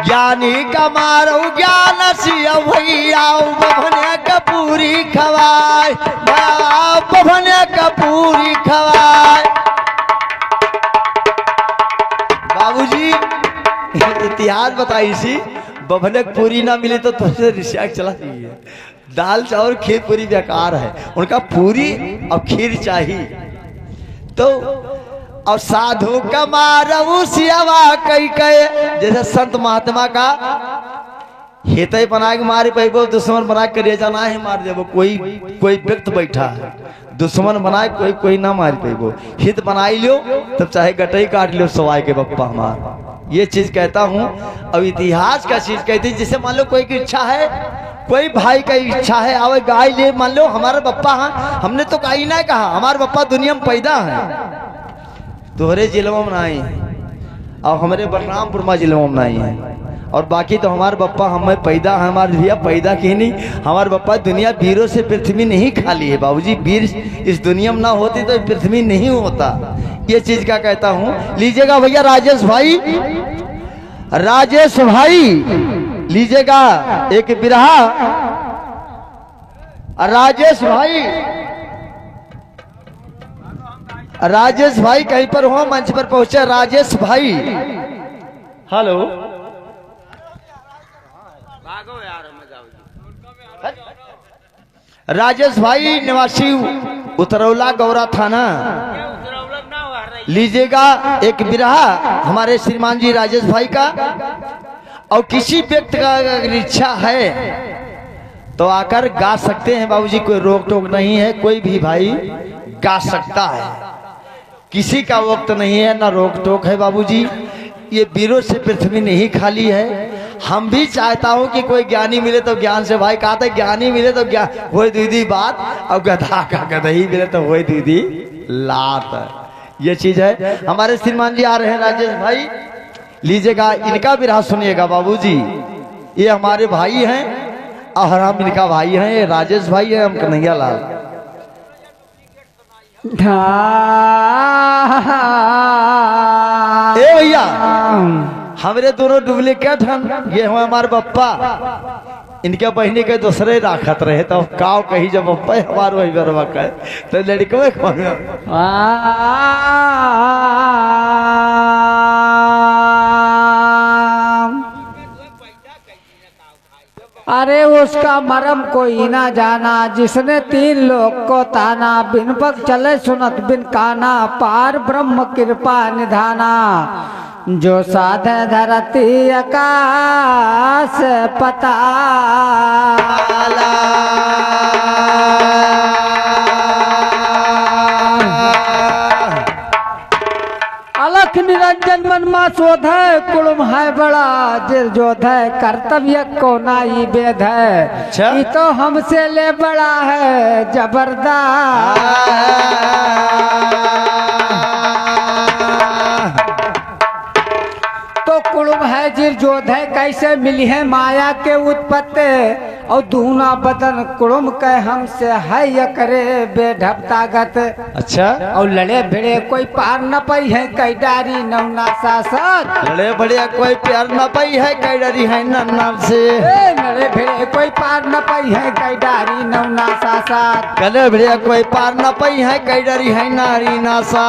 ज्ञानी का मारो ज्ञान सिया भैया बभने का पूरी खवाए बभने का पूरी खवाए। बाबूजी इतिहास बताई सी बभने पूरी ना मिले तो तुझसे रिश्ता चला चाहिए। दाल चावल खीर पूरी बेकार है, उनका पूरी और खीर चाहिए। तो और साधु का मारऊ सियावा कई कहे, जैसे संत महात्मा का हित बना के मारे पैबो, दुश्मन बना के ले जाना है मार देबो। कोई व्यक्ति बैठा है दुश्मन बनाए कोई ना मार पैबो, हित बनाई लो तब चाहे गटई काट लो सवाई के बप्पा हमार। ये चीज कहता हूँ। अब इतिहास का चीज कहती है, जैसे मान लो कोई की इच्छा है, कोई भाई का इच्छा है आवे गाय ले, मान लो हमारा बप्पा है, हमने तो कहीं ना कहा हमारे बप्पा दुनिया में पैदा है, तोहरे जिले में नहीं और हमारे बलरामपुर जिले में नहीं है, और बाकी तो हमारे बप्पा हमें पैदा है, हमारे भैया पैदा की नहीं, हमारे बप्पा दुनिया वीरों से पृथ्वी नहीं खाली है। बाबूजी वीर इस दुनिया में ना होती तो पृथ्वी नहीं होता। ये चीज का कहता हूँ। लीजिएगा भैया राजेश भाई, राजेश भाई लीजिएगा एक बिरहा। राजेश भाई, राजेश भाई कहीं पर हो, मंच पर पहुंचे राजेश भाई। हेलो राजेश भाई निवासी उतरौला गौरा थाना, लीजिएगा एक बिरहा हमारे श्रीमान जी राजेश भाई का। और किसी व्यक्ति का अगर इच्छा है तो आकर गा सकते हैं बाबूजी, कोई रोक टोक नहीं है, कोई भी भाई गा सकता है, किसी का वक्त नहीं है ना रोक टोक है बाबूजी। ये वीरों से पृथ्वी नहीं खाली है। हम भी चाहता हूं कि कोई ज्ञानी मिले तो ज्ञान से, भाई कहा था ज्ञानी मिले तो ज्ञान वही दीदी बात, और गधा का गधही मिले तो वही दीदी लात। ये चीज है। हमारे श्रीमान जी आ रहे हैं राजेश भाई, लीजिएगा इनका बिरहा सुनिएगा बाबूजी। ये हमारे भाई हैं और हम इनका भाई हैं, ये राजेश भाई है, हम कन्हैया लाल। ए भैया हमारे दोनों डुप्लीकेट हैं, ये हुआ हमारे बप्पा, इनके बहनी के दूसरे राखत रहे तो काव कही जब बप्पा हमारे वही बरवा कहे तो लड़को अरे उसका मरम कोई ना जाना, जिसने 3 लोग को ताना, बिन पग चले सुनत बिन काना, पार ब्रह्म कृपा निधाना, जो साधे धरती आकाश पताल। अलख निरंजन मन मा शोध है, कुड़ुम है बड़ा जिर जोध है, कर्तव्य को नाई वेद है, ये तो हमसे ले बड़ा है जबरदस्त। तो कुड़ुम है जिर जोध है, कैसे मिली है माया के उत्पत्ति, और दूना बदन कुड़ुम के हमसे है ये करे बेढप ताकत। अच्छा और लड़े भिड़े कोई पार न पाई है, कई डारी नवना सासत, लड़े बड़े कोई प्यार न पाई है, कई डरी है नन्ना से, लड़े भिड़े कोई पार न पाई है, कई डारी नवना सासत, लड़े भिड़े कोई पार न पाई है, कई डरी है नारी नासा।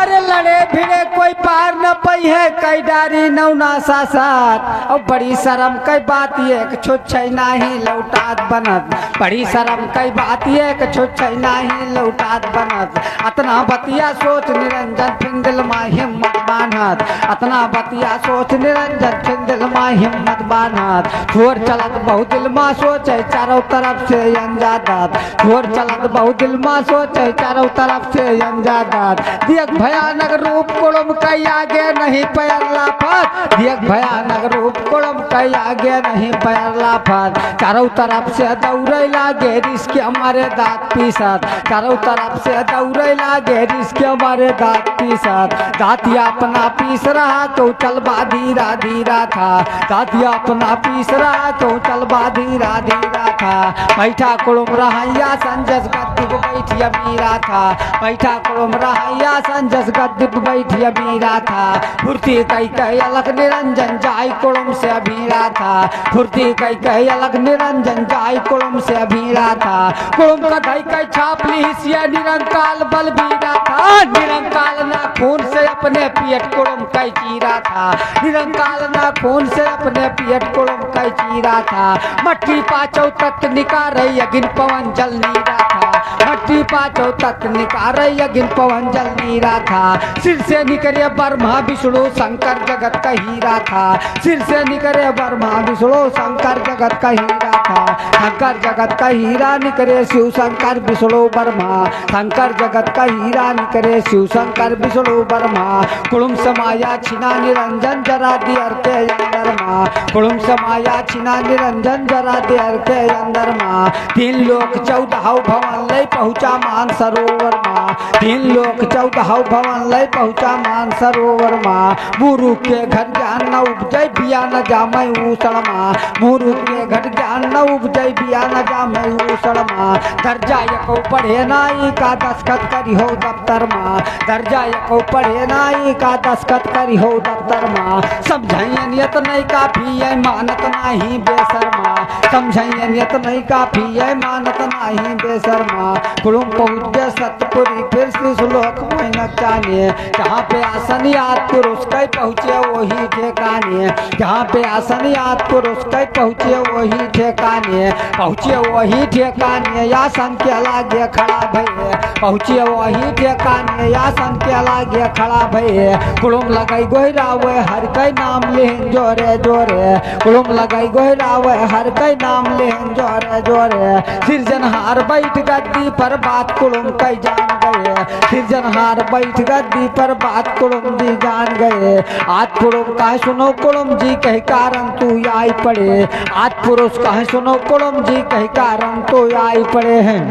अरे लड़े भिड़े कोई पार न पाई है, कई डारी नवना सासत, और बड़ी शर्म कई बात ये कि छुच्छई नाही लौटात बनत, बड़ी शर्म कई बात ये कि छुच्छई नाही लौटात बनत, अतना बतिया सोच निरंजन फिर दिल मा हिम्मत बान्हत, अतना बतिया सोच निरंजन फिर दिल मा हिम्मत बान्हत, छोर चलत बहु दिल मा सोचे चारों तरफ से अंजादत, छोर चलत बहु दिल मा सोचे चारों तरफ से अंजादत, देख भयानक रूप कुड़ुम कई आगे नहीं पैरला फत, देख भयानक रूप कुड़ुम कई आगे नहीं पैरला फत, चारों तरफ से दौड़े लागे रिश्के हमारे दांत पीसत, चारों तरफ से दौड़े लागे रिश्के हमारे दांत पीसत, दांतिया अपना अपना पीस रहा क्यों चलबा धीरा धीरा था, दादिया अपना पीस रहा क्यों चलबा धीरा धीरा था। बैठा कुड़ुम रहैया संजस गद्दी पे बैठिया मीरा था, बैठा कुड़ुम रहैया संजस गद्दी पे बैठिया मीरा था। फुर्ती कई कई अलग निरंजन जाई कुड़ुम से अभीरा था, फुर्ती कई कई अलग निरंजन जाई कुड़ुम से अभीरा था। कुड़ुम का धई कई छाप ली हिस्सिया निरंकाल बलबीरा था, निरंकाल ना खून से अपने पियट कुड़ुम कई चीरा था, निरंकाल ना खून से अपने पियट कुड़ुम कई चीरा था। मट्टी पाचो तक निकार अगिन पवन जल नीरा था, मट्टी पाचो तक निकार अगिन पवन जल नीरा था। सिर से निकले ब्रह्मा विष्णु शंकर जगत का हीरा था, सिर से निकले ब्रह्मा विष्णु शंकर जगत का हीरा था। शंकर जगत का हीरा निकले शिव शंकर विष्णु ब्रह्मा, शंकर जगत का हीरा निकले शिव शंकर विष्णु ब्रह्मा। कुड़ुम समाया छिना निरंजन जरा दियर के अंदर माँ, कुड़ुम समाया छिना निरंजन जरा दियर के अंदर माँ। 3 लोक 14 भवन लय पहुँचा मान सरोवर माँ, 3 लोक 14 भवन लय पहुँचा मान सरोवर माँ। मुरु के घर ज्ञान न उपजय बिया न जामै ऊसण माँ, मुरु के घर ज्ञान न उपजय बिया न जामै ऊसण माँ। दर्जा एको पढ़े नाई का दस्खत करी हो दफ्तर माँ, दर्जा एको पढ़े नाई का दस्खत करी हो दफ्तर माँ। समझाइए नियत नहीं काफी है मानत नहीं बेशर्मा, समझाइए नियत नहीं काफी है मानत नहीं बेशर्मा। कुड़ुम पहुँच गए सतपुरी फिर श्लोक में न जाने, जहाँ पे आसन याद पुरुष कई पहुँचे वही ठेकाने, जहाँ पे आसन याद पुरुष कई पहुँचे वही ठेकाने। पहुँचे वही ठेकाने आसन के लागे खड़ा भये, पहुँचे वही ठेकाने आसन के लागे खड़ा भये। कुड़ुम लगाई गोहरावे हर कई नाम लेहन जोरे जोरे, कुड़ुम लगाई गोहरावे हर कई नाम लेहन जोरे जोरे। सिरजनहार बैठ गद्दी पर बात कुड़ुम कई जान गए, सिरजनहार बैठ गद्दी पर बात कुड़ुम जी जान गए। आज कुड़ुम कहे सुनो कुड़ुम जी कही कारण तू आई पड़े, आज पुरुष कहे सुनो कुड़ुम जी कही कारण तो आई पड़े हैं।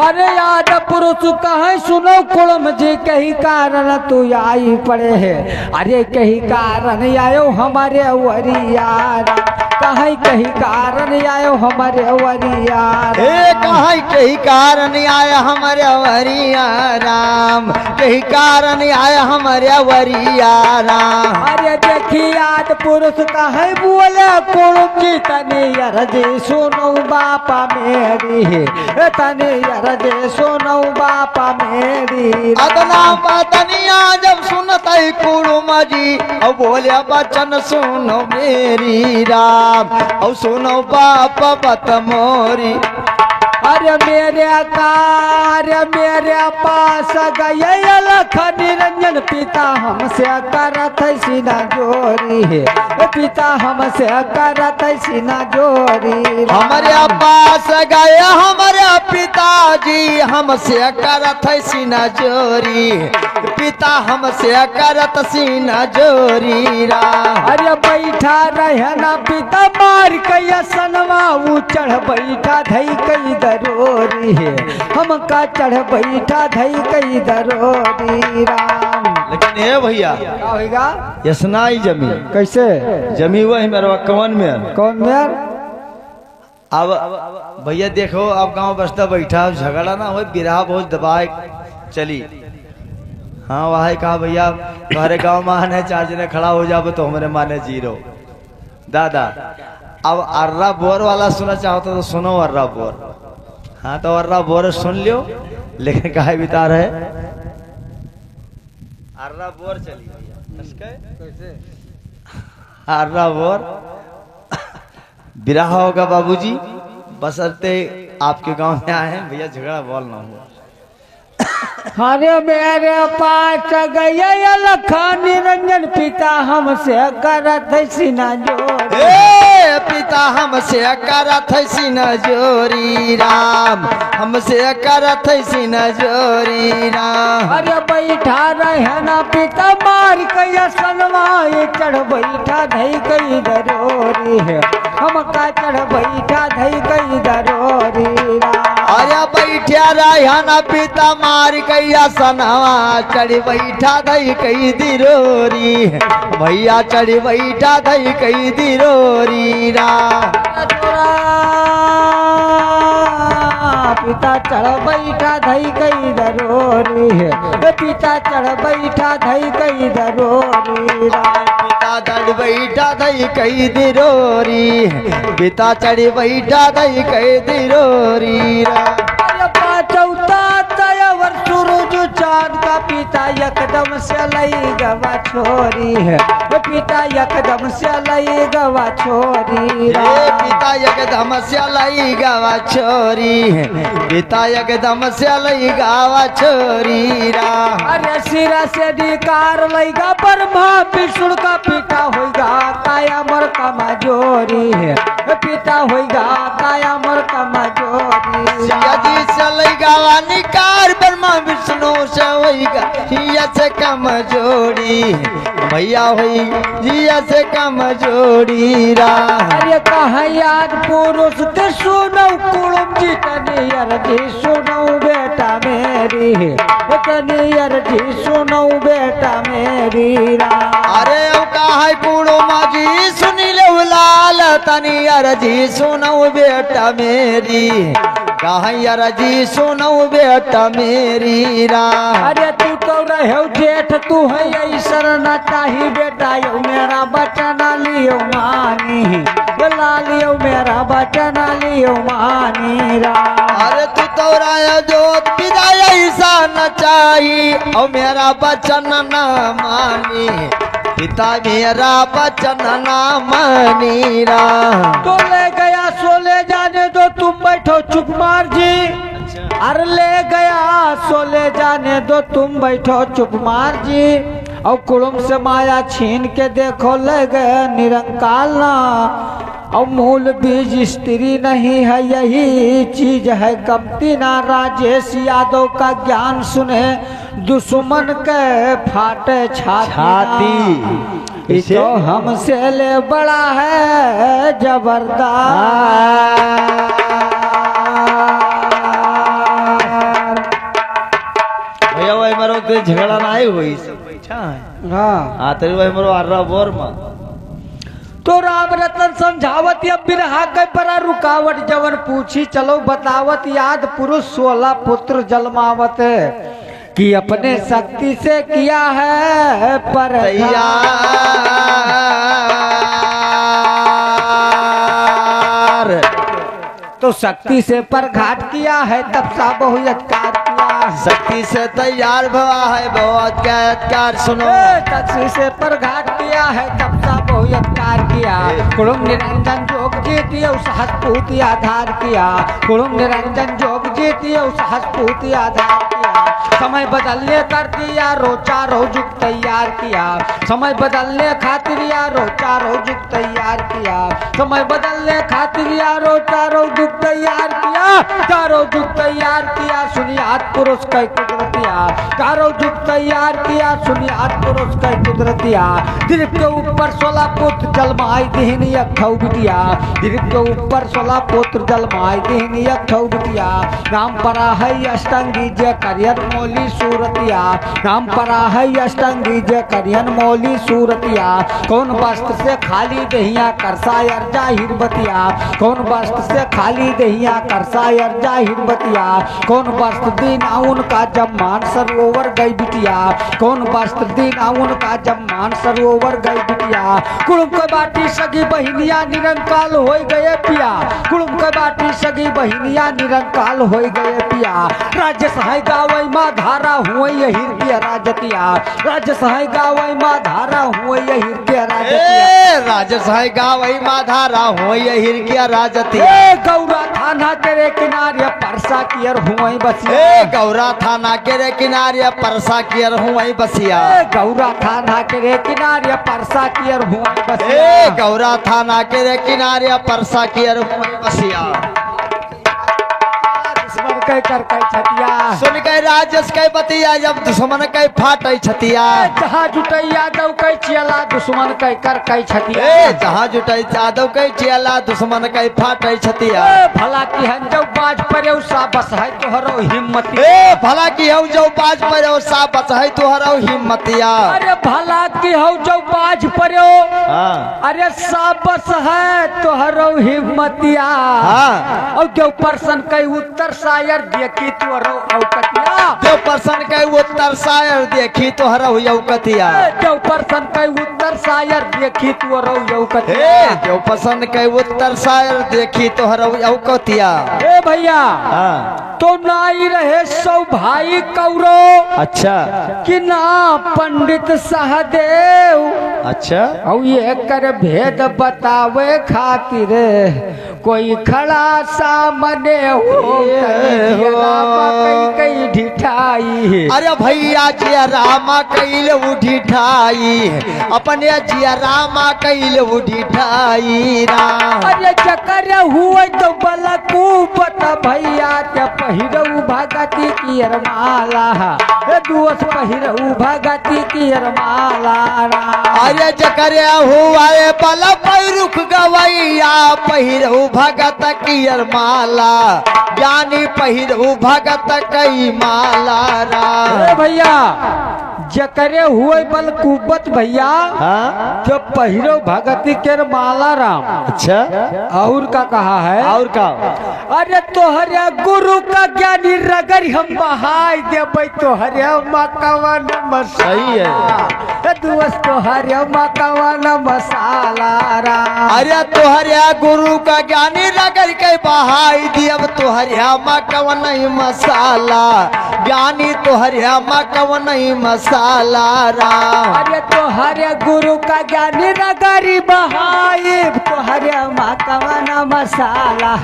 अरे याद पुरुष कहे सुनो कुड़ुम जी कही कारण तू आई पड़े है, अरे कही कारण आयो हमारे वरियार, कहीं कहीं कारण आयो हमारे वरियार। कहीं कहीं कारण आया हमारे वरिया राम, कहीं कारण आया हमारे वरिया राम। अरे देखी याद पुरुष कहे बोले कुड़ुम जी तनी अरजी सुनो बापा मेरी, तनी अरजी सुनो बापा मेरी। अदना पतनिया जब सुनते कुड़ुम जी अब बोले बचन सुनो मेरी राम, और सुनो बाप बत मोरी। अरे मेरे पास गए लख निरंजन पिता हमसे करत सीना जोरी है, पिता हमसे करत सीना जोरी। हमारे पास गए हमारे पिताजी हमसे करत सीना जोरी, पिता हमसे करत सीना जोरी रा। अरे बैठा रहे ना पिता मार कैया सनवा ऊ चढ़ बैठा धई कई दरोरी है, हमका चढ़ बैठा धई कई दरोरी राम। लेकिन ये भैया क्या होगा यसनाई जमी कैसे जमी वही मेरा कौन में कौन मेयर। अब भैया देखो अब गांव बस्ता बैठा झगड़ा ना हो बिरहा बहुत दबाए चली। हाँ वही कहा भैया तुम्हारे गांव मान है 4 जने खड़ा हो जाओ तो हमारे माने 0 दादा। अब अर्रा बोर वाला सुना चाहो तो सुनो अर्रा बोर। हाँ तो अर्रा बोर सुन लियो, लेकिन काहे बिता रहे अर्रा बोर चली भैया अर्रा बोर बिरहा होगा बाबूजी, बसरते आपके गांव में आए हैं भैया झगड़ा बोल ना हुआ। अरे मेरे पास गए लखन निरंजन पिता हमसे करत सीना जोरी, पिता हमसे करत सीना जोरी राम, हमसे करत सीना जोरी राम। अरे बैठा रहे ना पिता मार कैया सनवाए चढ़ बैठा धई कई दरोरी है, हमका चढ़ बैठा धई कई दरोरी राम। अरे बैठा रहा न पिता मार कैया सनवा चढ़ बैठा दई कई दिरोरी भैया चढ़ बैठा दई कई दिरोरी रा पिता चढ़ बैठा धई कई दरोरी पिता चढ़ बैठा धई कई दरोरी पिता चढ़ बैठा दई कई दिरोरी पिता चढ़ बैठा दई कई दिरोरी रा चौथा तयवर सूरज चांद का पिता एकदम से लई गवा छोरी है पिता एकदम से लई गवा छोरी पिता एकदम से लई गवा छोरी पिता एकदम से लई गवा छोरी रा अरे सिरा से अधिकार लईगा ब्रह्मा विष्णु का पिता होगा काया मर कमजोरी है पिता होगा काया मर कमजोरी यदि से लई गवा निकार ब्रह्मा विष्णु से होगा जिया से कमजोरी भैया होई जिया से कमजोरी रा अरे कहा याद पुरुष ते सुनो कुलम जी तनियर जी सुनो बेटा मेरी तनियर जी सुनो बेटा मेरी रा अरे कहा कुड़ो माजी सुनी ले लाल तनियर जी सुनो बेटा मेरी कहा यार जी सुनो बेटा मेरी रा अरे तू तो रहे जेठ तू है ऐसर न चाही बेटा यो मेरा बचन लियो मानी बोला लियो मेरा बचन लियो मानी रा अरे तू तो रहे जोत पिता ऐसा न चाही और मेरा बचन न मानी पिता मेरा बचन न मानी रा तो ले गया सो ले जाने दो तुम बैठो चुप मार जी अरे ले गया सो ले जाने दो तुम बैठो चुप मार जी और कुड़ुम से माया छीन के देखो ले गए निरंकाल ना और मूल बीज स्त्री नहीं है यही चीज है कमती ना राजेश यादव का ज्ञान सुने दुश्मन के फाटे छाती तो हमसे ले बड़ा है जबरदस्त भैया वही मरो तो झगड़ा ना आई हुई सब बैठा है हाँ तेरी वही मरो आर्रा बोर मां तो राम रतन समझावत अब बिरहा के परा रुकावट जवन पूछी चलो बतावत याद पुरुष 16 पुत्र जन्मावत कि अपने शक्ति से किया है पर तो शक्ति से पर घाट किया है तब सा बहुयत्कार किया शक्ति से तैयार भवा है बहुत क्या सुनो शक्ति से पर घाट किया है तब सा बहुयत्कार किया कुड़ुम निरंजन जोग जीती सहस्पूति आधार किया कुड़ुम निरंजन जोग जीती सहस्पूति आधार किया समय बदलने कर दिया रोचा रोजुक तैयार किया समय बदलने खातिर या रोचा रोजुक तैयार किया समय बदलने खातिर या रोचा रोजुक तैयार किया चारों जुग तैयार किया सुनियात पुरुष कई कुदरतिया चारों जुग तैयार किया सुनियात पुरुष कई कुदरतिया दिलीप के ऊपर 16 पुत्र जलमाई दिहनी अखौ बिटिया दिलीप के ऊपर 16 पुत्र जलमाई दिहनी अखौ बिटिया राम परा है अष्टंगी जय करियन मौली सूरतिया राम परा है अष्टंगी जय करियन मौली सूरतिया कौन वस्त्र से खाली दहिया करसा अर्जा हिरबतिया कौन वस्त्र से खाली दहिया करसा अर्जा हिरबतिया कौन वस्त्र दीना उनका जब मान सरोवर गई बिटिया कौन वस्त्र दीना उनका जब मान सरोवर गई बिटिया कुड़ुम के बाटी सगी बहिनिया निरंकाल हो गए पिया कुड़ुम के बाटी सगी बहिनिया निरंकाल हो गए पिया राज्य सहाय गावई माँ धारा हुए हृदय राजतिया राज्य सहाय गावई माँ धारा हुए हृदय राजतिया राज्य सहाय गावई माँ धारा हुए हृदय राजतिया गौरा थाना तेरे किनारे परसा कियर हुई बसिया गौरा थाना के किनारे परसा कियर हुई बसिया गौरा थाना के किनारे परसा कियर हुई बसिया गौरा थाना के किनारे परसा कियर हुई बसिया दुश्मन कह कर कई छतिया सुन के राजेश के बतिया जब दुश्मन के फाटे छतिया जहाँ जुटे यादव के चेला दुश्मन के कर के छतिया ए जहाँ जुटे यादव के चेला दुश्मन के फाटे छतिया भला की हन जो बाज पर सा बस है तोहरो हिम्मत ए भला की हूँ जो बाज पर सा बस है तोहरो हिम्मतिया अरे भला की हूँ जो बाज पर हाँ अरे सा बस है तोहरो हिम्मतिया हाँ और जो पर्सन के उत्तर शायर देखी तोहरो औकतिया जो पर्सन के उत्तर शायर देखी तोहरो औकतिया जो पर्सन के उत्तर शायर देखी तोहरो औकतिया ए जो पर्सन के उत्तर शायर देखी तोहरो औकतिया ए भैया हाँ तो नाई रहे सौ भाई कौरो अच्छा कि ना पंडित सहदेव अच्छा और ये कर भेद बतावे खातिर कोई खड़ा सामने हो कई ढिठाई अरे भैया जिया रामा कैल उठी ठाई अपने जिया रामा कैल उठी ठाई राम अरे चकर हुए तो बलकू बता भैया ते पहिरऊ भगती की अरमाला दुअस पहिरऊ भगती की अरमाला अरे जकरे हुआ बल पैरुख गवैया पहिरऊ भगत की अरमाला ज्ञानी पहिरऊ भगत कई माला राम भैया जकरे हुए बल कुबत भैया हाँ जो पहिरो भगती के माला राम अच्छा और का कहा है और का अरे तोहरे गुरु का ज्ञानी रगर हम बहाई देबै तोहरे मकवन सही है दुअस तोहरे मकवन मसाला राम अरे तोहरे गुरु का ज्ञानी रगर के बहाई दियब तोहरे मकवन मसाला ज्ञानी तोहरे मकवन मसाला राम अरे तोहरे गुरु का ज्ञानी रगरी बहाई तोहरे मकवन मसाला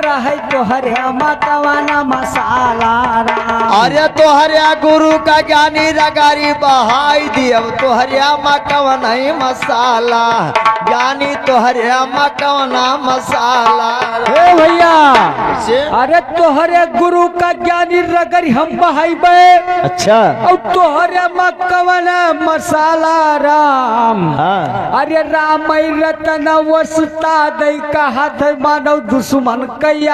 रहे तोहरे मकवन मसाला राम अरे तोहरे गुरु का ज्ञानी रगारी बहाई दियब तोहरे मकवन मसाला ज्ञानी तोहरे मकवन मसाला हे भैया कैसे? अरे तोहरे गुरु का ज्ञानी रगरी हम बहाइबे अच्छा और तोहरे मकवन मसाला राम हाँ अरे राम रतन वसता दई कहा थे मानव दुश्मन कई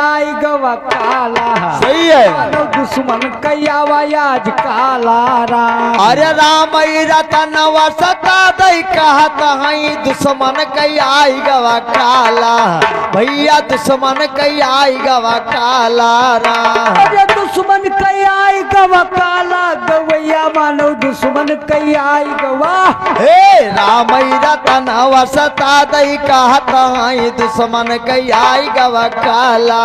गवा काला सही है मानव दुश्मन कई आज काला राम अरे राम रतन वसता दई कहत हई दुश्मन कई आई गवा काला भैया दुश्मन कई आई गवा काला राम अरे दुश्मन कई आई गवा काला गवैया मानव दुश्मन कई आई गवा हे राम रतन वसता दई कहत हई दुश्मन कई आई गवा काला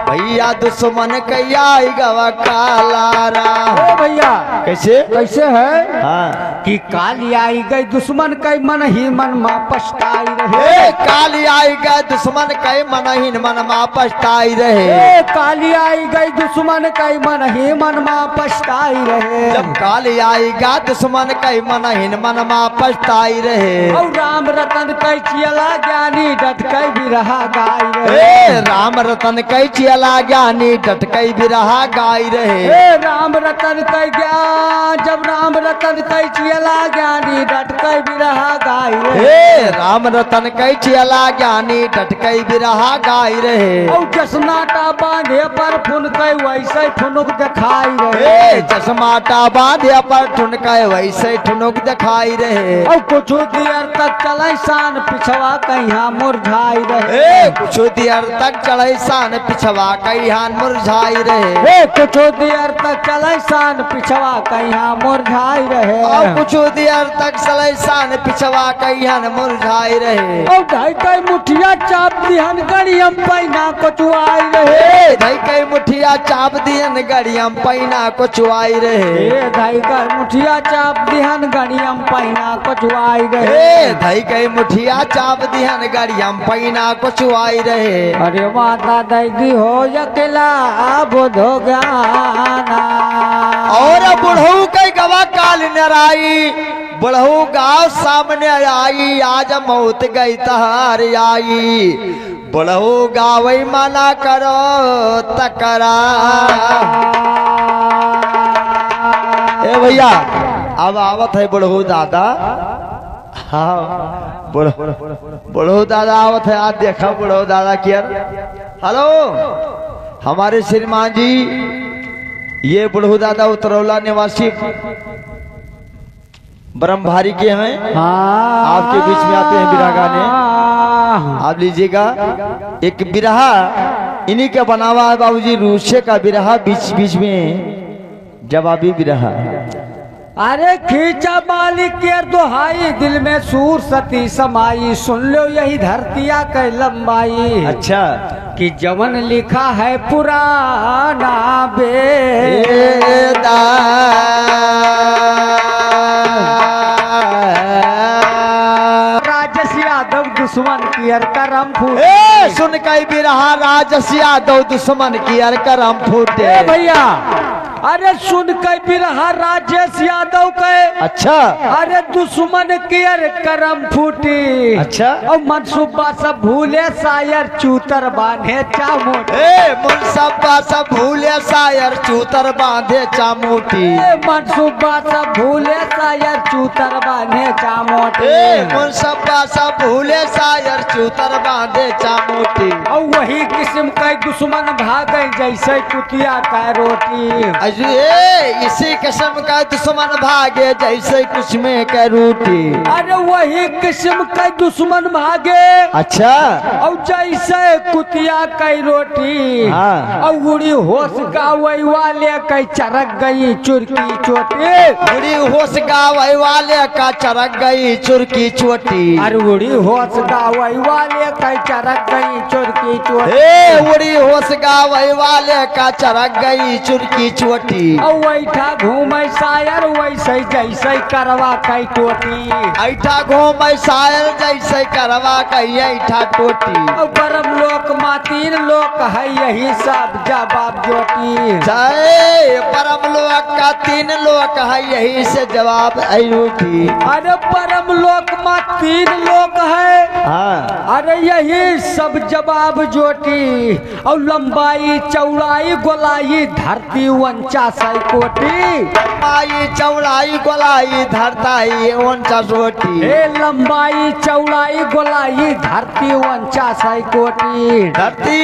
भैया दुश्मन कई आई गवा काला राम ओ भैया कैसे कैसे है हाँ कि काली आई गई दुश्मन कई मन ही मन में पछताई रहे हे काली आई गए दुश्मन कई मनहीन मन मा पछताई रहे ए काली आई गई दुश्मन कई मन ही मन में पछताई रहे जब काली आई गा दुश्मन कई मनहीन मन मा पछताई रहे और राम रतन कई चियला ज्ञानी डट कई भी रहा गाय रहे हे राम रतन कई चियला ज्ञानी डटकई भी रहा गाय रहे ए राम रतन कई ज्ञान जब राम रतन कई चियला ज्ञानी डट कई भी रहा गाय रहे हे राम रतन कई चियला ज्ञानी डटकई भी रहा गाय रहे और जसनाटा बांधे पर फुन कई वैसे फुनुक दिखाई रहे हे चश्माटा बांधे पर ठुनका वैसे ठुनुक दिखाई रहे और कुछ देर तक चले शान पिछवा कहीं मुरझाई रहे ए कुछ देर तक चढ़े शान पिछवा कई हान मुरझाई रहे ए कुछ देर तक चले शान पिछवा कहीं मुरझाई रहे और कुछ देर तक चले शान पिछवा कई हान मुरझाई रहे और ढाई कई मुठिया चाप दिहन गड़ियम पैना को चुआई रहे ए धई कई मुठिया चाप दियन गड़ियम पैना को चुआई रहे ए ढाई कई मुठिया चाप दिहन गड़ियम पैना को चुआई रहे ए धई कई मुठिया चाप दिहन गड़ियम पैना को चुआई रहे अरे माता दैदी हो यकला बुधो ज्ञाना और बुढ़ऊ कई गवा काल नराई बुढ़ऊ गाँव सामने आई आज मौत गई तहार आई बुढ़ऊ गावई मना करो तकरा ए भैया अब आवत है बड़ो दादा। हाँ बड़ो दादा आवत है। आज देखा बड़ो दादा किया। हेलो हमारे श्रीमान जी, ये बड़ो दादा उतरौला निवासी ब्रह्मभारी के हैं। हाँ आपके बीच में आते हैं बिरहा गाने, आप लीजिएगा। एक बिरहा इन्हीं का बना हुआ है बाबूजी, रूसे का बिरहा, बीच बीच में जवाबी बिरहा। अरे खींचा मालिक के दोहाई, दिल में सूर सती समाई, सुन लो यही धरतिया के लंबाई। अच्छा कि जवन लिखा है पुराना वेद, राजस यादव दुश्मन की अर करम फूटे। सुन कई बिरहा राजस यादव दुश्मन की अर करम फूटे। भैया अरे सुन के बिरहा राजेश यादव के, अच्छा अरे दुश्मन की अर करम फूटी। अच्छा और मनसूबा सब भूले शायर चूतर बांधे चामोटी। मुनसबा सब भूले शायर चूतर बांधे चामोटी। मनसूबा सब भूले शायर चूतर बांधे चामोटी। मुनसबा सब भूले शायर चूतर बांधे चामोटी। और वही किस्म के दुश्मन भागे जैसे कुतिया का रोटी। इसी किस्म का दुश्मन भागे जैसे कुछ में का रोटी। अरे वही किस्म का दुश्मन भागे, अच्छा और जैसे कुतिया की रोटी। हाँ। और उड़ी होश गावै वाले कई चरक गई चुरकी चोटी। उड़ी होश गावै वाले का चरक गई चुरकी चोटी। अरे उड़ी होश गावै वाले कई चरक गई चुरकी चोटी। उड़ी होश गावै वाले का चरक गई चुरकी चोटी। और वैठा घूमे शायर वैसे जैसे करवा कई टोटी। ऐठा घूमे शायर जैसे करवा कई ऐठा टोटी। और परम लोक मातीन लोक है यही सब जवाब जोटी। जय परम लोक का 3 लोक है यही से जवाब रोटी। अरे परम लोक में 3 लोक है। हाँ। अरे यही सब जवाब जोटी। और लंबाई चौड़ाई गोलाई धरती 49 कोटी। लंबाई चौड़ाई गोलाई धरताई 49 कोटी। लंबाई चौड़ाई गोलाई धरती 49 कोटी। धरती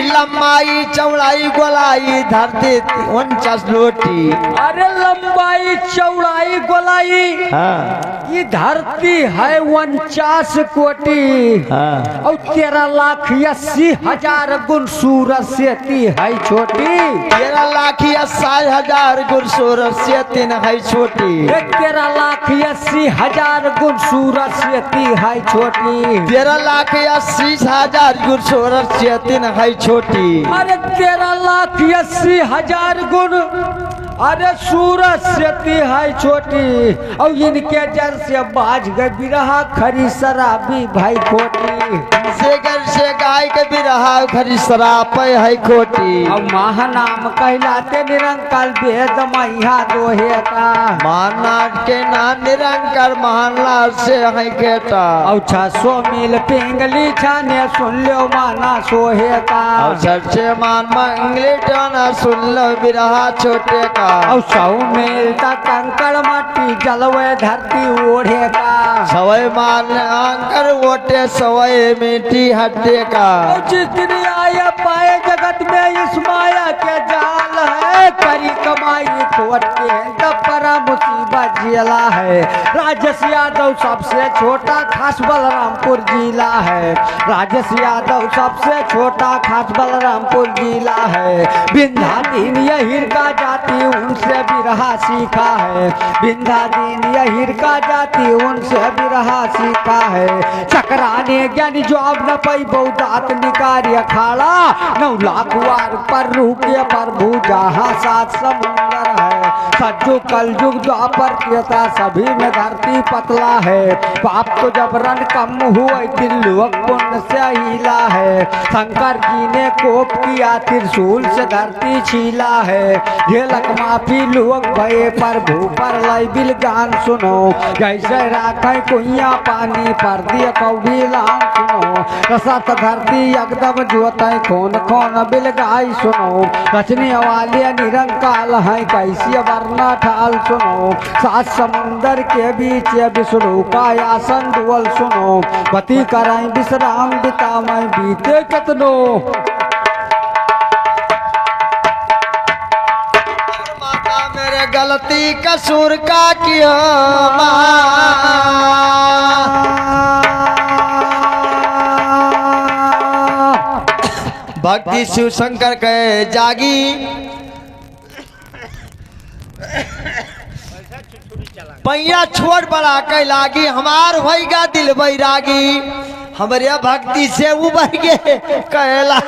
लंबाई चौड़ाई गोलाई धरती 49 कोटी। अरे लंबाई चौड़ाई गोलाई, हाँ। ये धरती है 49 कोटी। हाँ। और 13,80,000 गुण सूरज से ती है छोटी। 13,80,000 गुण सूरज से 3 है छोटी। 13,80,000 गुण सूरज से ती है छोटी। 13,80,000 गुण सूरज से 3 है छोटी। अरे 13,80,000 गुण, अरे सूरज से ती है छोटी। और इनके जर से बाज गए बिरहा खरी शराबी भाई खोटी। से घर से गाय के बिरहा खरी शराब है खोटी। और महानाम कहलाते निरंकाल वेद मैया दोहे का। माना के ना निरंकार महानला से है केटा। और 600 मील पिंगली छाने सुन लो माना सोहे का। और सबसे मान मंगली टाना सुन लो बिरहा छोटे का। और 100 मील तक कंकड़ मट्टी जलवे धरती ओढ़े का। सवय मान अंकर ओटे सवय मिट्टी हट्टे का। और जिस दिन आया पाए जगत में इस माया के जाल है, करी कमाई खोट के तब बड़ा मुसीबत जिला है। राजेश यादव सबसे छोटा खास बलरामपुर जिला है। राजेश यादव सबसे छोटा खास बलरामपुर जिला है। बिंधादीन यही का जाति उनसे बिरहा सीखा है। बिंधादीन यही का जाति उनसे बिरहा सीखा है। चक्राने ज्ञानी जवाब न पई बहुदात निकार्य खाड़ा। 9 लाख वार पर रुके प्रभु जहाँ 7 समुंदर है। सज्जु कलयुग द्वापर त्रेता सभी में धरती पतला है। पाप तो जब रन कम हुए दिन लोग पुण्य से हिला है। शंकर जी ने कोप किया त्रिशूल से धरती छीला है। झेलक माफी लोग भये प्रभु पर लय बिल गान सुनो। जैसे राखे कुइया पानी पर दिए कौभी लान सुनो। रसत धरती एकदम जोते खोन खोन बिल गाय सुनो। रचने वाले निरंकाल है कैसी वर्ण न ठाल सुनो, सात समुंदर के बीच विष्णु का आसन डुअल सुनो, पति कराई विश्राम बिता मैं बीते कतनो। माता मेरे गलती कसूर का किया भक्ति शिव शंकर के जागी, पैया छोड़ बड़ा के लागी, हमार होइगा दिल बैरागी, हमरे भक्ति से उबर के कहला।